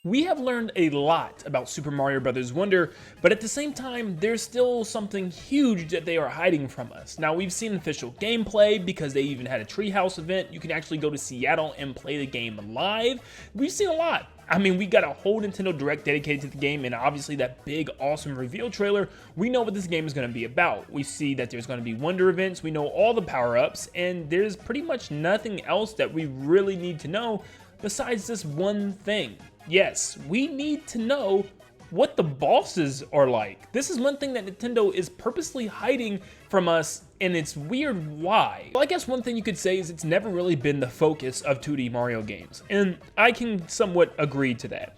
We have learned a lot about Super Mario Bros. Wonder, but at the same time, there's still something huge that they are hiding from us. Now, we've seen official gameplay because they even had a Treehouse event. You can actually go to Seattle and play the game live. We've seen a lot. I mean, we got a whole Nintendo Direct dedicated to the game, and obviously that big, awesome reveal trailer. We know what this game is going to be about. We see that there's going to be Wonder events, we know all the power-ups, and there's pretty much nothing else that we really need to know besides this one thing. Yes, we need to know what the bosses are like. This is one thing that Nintendo is purposely hiding from us, and it's weird why. Well, I guess one thing you could say is it's never really been the focus of 2D Mario games, and I can somewhat agree to that.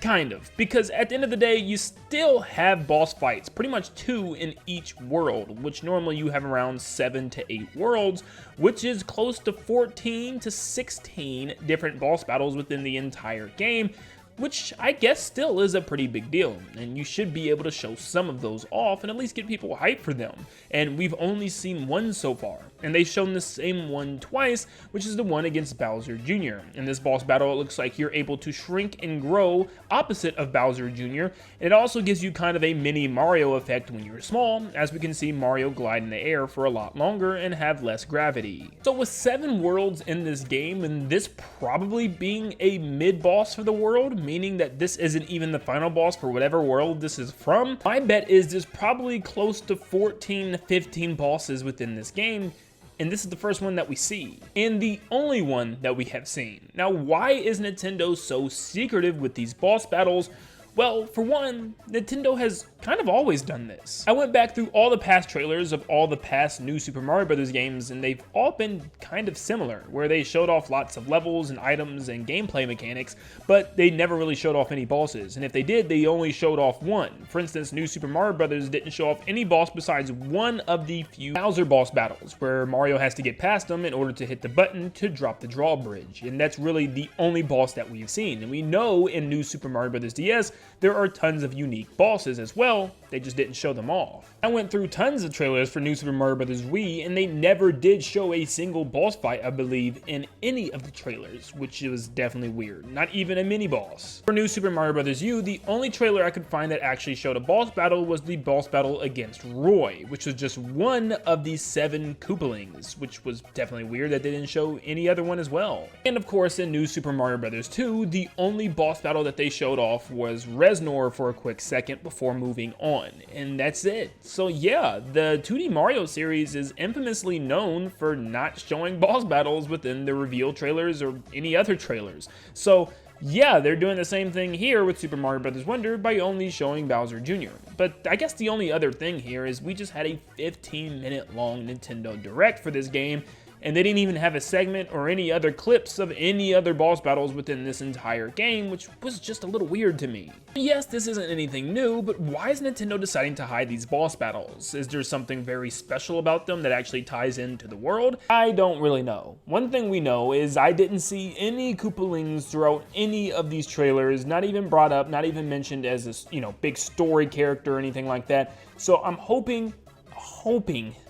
Kind of, because at the end of the day, you still have boss fights, pretty much 2 in each world, which normally you have around 7 to 8 worlds, which is close to 14 to 16 different boss battles within the entire game, which I guess still is a pretty big deal, and you should be able to show some of those off and at least get people hyped for them. And we've only seen one so far, and they've shown the same one twice, which is the one against Bowser Jr. In this boss battle, it looks like you're able to shrink and grow opposite of Bowser Jr., and it also gives you kind of a mini Mario effect when you're small, as we can see Mario glide in the air for a lot longer and have less gravity. So with 7 worlds in this game, and this probably being a mid-boss for the world, meaning that this isn't even the final boss for whatever world this is from, my bet is there's probably close to 14 to 15 bosses within this game, and this is the first one that we see, and the only one that we have seen. Now, why is Nintendo so secretive with these boss battles? Well, for one, Nintendo has kind of always done this. I went back through all the past trailers of all the past new Super Mario Bros. Games, and they've all been kind of similar, where they showed off lots of levels and items and gameplay mechanics, but they never really showed off any bosses, and if they did, they only showed off one. For instance, new Super Mario Bros. Didn't show off any boss besides one of the few Bowser boss battles, where Mario has to get past them in order to hit the button to drop the drawbridge, and that's really the only boss that we've seen. And we know in new Super Mario Bros. DS, there are tons of unique bosses as well, they just didn't show them off. I went through tons of trailers for New Super Mario Bros. Wii, and they never did show a single boss fight, I believe, in any of the trailers, which was definitely weird. Not even a mini boss. For New Super Mario Bros. U, the only trailer I could find that actually showed a boss battle was the boss battle against Roy, which was just one of the 7 Koopalings, which was definitely weird that they didn't show any other one as well. And of course, in New Super Mario Bros. 2, the only boss battle that they showed off was Reznor for a quick second before moving on, and that's it. So yeah, the 2D Mario series is infamously known for not showing boss battles within the reveal trailers or any other trailers. So yeah, they're doing the same thing here with Super Mario Bros. Wonder by only showing Bowser Jr. But I guess the only other thing here is we just had a 15-minute long Nintendo Direct for this game, and they didn't even have a segment or any other clips of any other boss battles within this entire game, which was just a little weird to me. Yes, this isn't anything new, but why is Nintendo deciding to hide these boss battles? Is there something very special about them that actually ties into the world? I don't really know. One thing we know is I didn't see any Koopalings throughout any of these trailers, not even brought up, not even mentioned as a, big story character or anything like that. So I'm hoping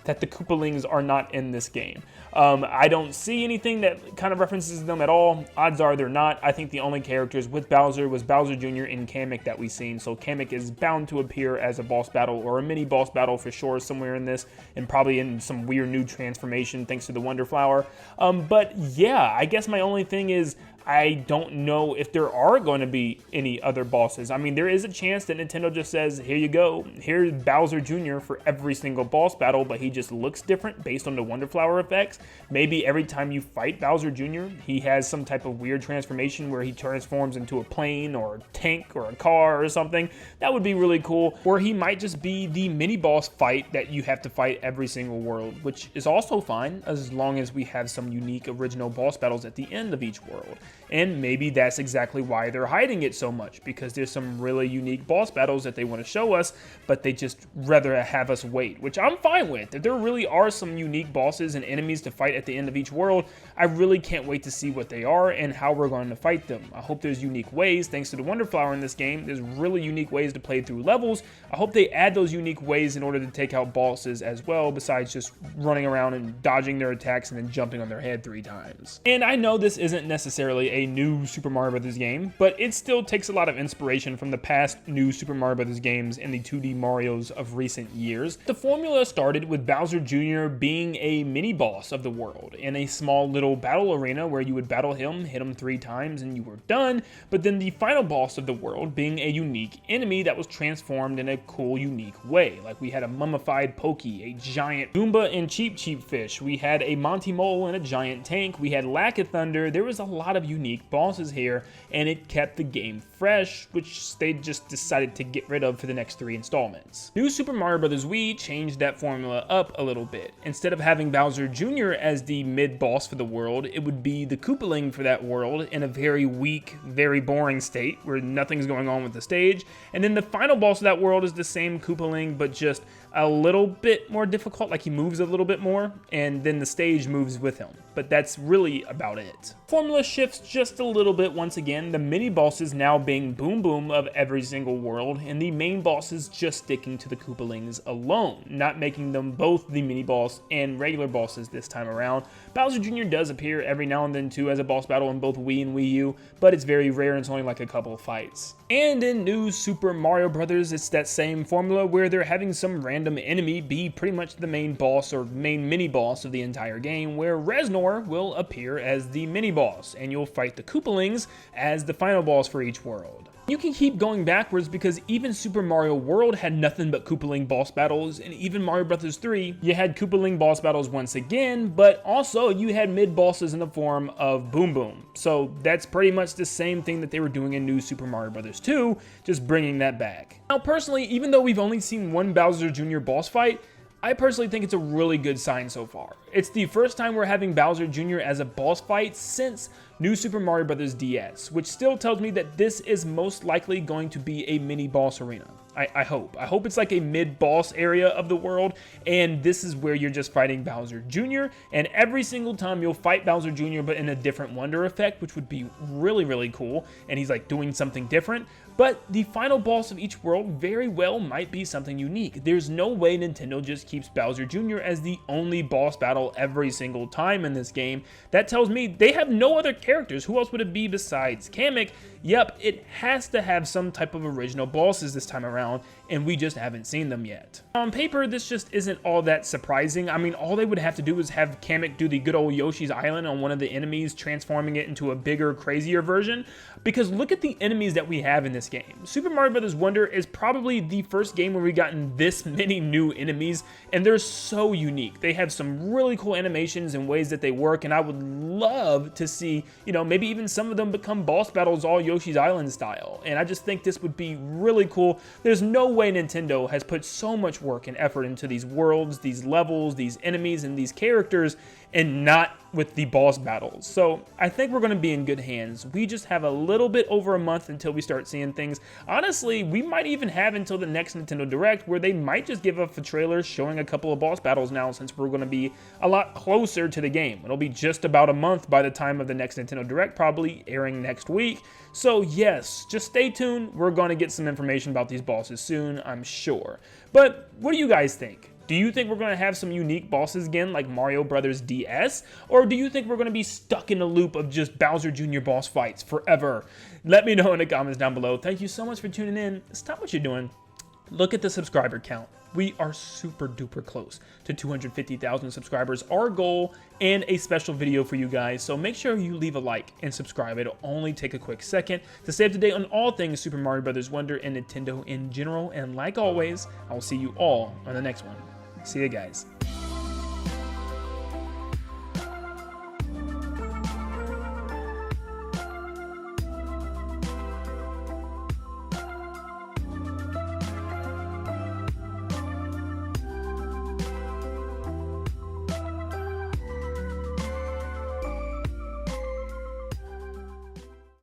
that the Koopalings are not in this game. I don't see anything that kind of references them at all. Odds are they're not. I think the only characters with Bowser was Bowser Jr. and Kamek that we've seen, so Kamek is bound to appear as a boss battle or a mini boss battle for sure somewhere in this, and probably in some weird new transformation thanks to the Wonder Flower. But yeah, I guess my only thing is I don't know if there are going to be any other bosses. I mean, there is a chance that Nintendo just says, here you go, here's Bowser Jr. for every single boss battle, but he just looks different based on the Wonder Flower effects. Maybe every time you fight Bowser Jr., he has some type of weird transformation where he transforms into a plane or a tank or a car or something. That would be really cool. Or he might just be the mini boss fight that you have to fight every single world, which is also fine as long as we have some unique original boss battles at the end of each world. And maybe that's exactly why they're hiding it so much, because there's some really unique boss battles that they want to show us, but they just rather have us wait, which I'm fine with. If there really are some unique bosses and enemies to fight at the end of each world, I really can't wait to see what they are and how we're going to fight them. I hope there's unique ways, thanks to the Wonder Flower in this game, there's really unique ways to play through levels. I hope they add those unique ways in order to take out bosses as well, besides just running around and dodging their attacks and then jumping on their head 3 times. And I know this isn't necessarily necessarily a new Super Mario Bros. Game, but it still takes a lot of inspiration from the past new Super Mario Bros. Games and the 2D Marios of recent years. The formula started with Bowser Jr. being a mini-boss of the world in a small little battle arena where you would battle him, hit him 3 times, and you were done, but then the final boss of the world being a unique enemy that was transformed in a cool, unique way. Like we had a mummified Pokey, a giant Goomba and Cheep Fish, we had a Monty Mole and a giant tank, we had Lack of Thunder. There was a lot of unique bosses here, and it kept the game fresh, which they just decided to get rid of for the next 3 installments. New Super Mario Bros. Wii changed that formula up a little bit. Instead of having Bowser Jr. as the mid-boss for the world, it would be the Koopaling for that world in a very weak, very boring state where nothing's going on with the stage, and then the final boss of that world is the same Koopaling, but just a little bit more difficult, like he moves a little bit more, and then the stage moves with him. But that's really about it. Formula shifts just a little bit once again, the mini bosses now being Boom Boom of every single world, and the main bosses just sticking to the Koopalings alone, not making them both the mini boss and regular bosses this time around. Bowser Jr. does appear every now and then too as a boss battle in both Wii and Wii U, but it's very rare and it's only like a couple of fights. And in new Super Mario Bros., it's that same formula where they're having some random enemy be pretty much the main boss or main mini boss of the entire game, where Reznor will appear as the mini boss, and you'll fight the Koopalings as the final boss for each world. You can keep going backwards because even Super Mario World had nothing but Koopaling boss battles, and even Mario Bros. 3, you had Koopaling boss battles once again, but also you had mid-bosses in the form of Boom Boom. So that's pretty much the same thing that they were doing in new Super Mario Bros. 2, just bringing that back. Now personally, even though we've only seen one Bowser Jr. boss fight, I personally think it's a really good sign so far. It's the first time we're having Bowser Jr. as a boss fight since New Super Mario Bros. DS, which still tells me that this is most likely going to be a mini boss arena. I hope. I hope it's like a mid-boss area of the world, and this is where you're just fighting Bowser Jr., and every single time you'll fight Bowser Jr., but in a different Wonder effect, which would be really, really cool, and he's like doing something different. But the final boss of each world very well might be something unique. There's no way Nintendo just keeps Bowser Jr. as the only boss battle every single time in this game. That tells me they have no other characters. Who else would it be besides Kamek? Yep, it has to have some type of original bosses this time around, and we just haven't seen them yet. On paper, this just isn't all that surprising. I mean, all they would have to do is have Kamek do the good old Yoshi's Island on one of the enemies, transforming it into a bigger, crazier version. Because look at the enemies that we have in this game. Super Mario Bros. Wonder is probably the first game where we've gotten this many new enemies, and they're so unique. They have some really cool animations and ways that they work, and I would love to see, maybe even some of them become boss battles all Yoshi's Island style. And I just think this would be really cool. There's no way Nintendo has put so much work and effort into these worlds, these levels, these enemies, and these characters, and not with the boss battles. So I think we're going to be in good hands. We just have a little bit over a month until we start seeing things. Honestly, we might even have until the next Nintendo Direct, where they might just give us a trailer showing a couple of boss battles now, since we're going to be a lot closer to the game. It'll be just about a month by the time of the next Nintendo Direct, probably airing next week. So yes, just stay tuned. We're going to get some information about these bosses soon, I'm sure. But what do you guys think? Do you think we're going to have some unique bosses again like Mario Bros. DS? Or do you think we're going to be stuck in a loop of just Bowser Jr. boss fights forever? Let me know in the comments down below. Thank you so much for tuning in. Stop what you're doing. Look at the subscriber count. We are super duper close to 250,000 subscribers, our goal, and a special video for you guys. So make sure you leave a like and subscribe. It'll only take a quick second to stay up to date on all things Super Mario Bros. Wonder and Nintendo in general. And like always, I will see you all on the next one. See you guys.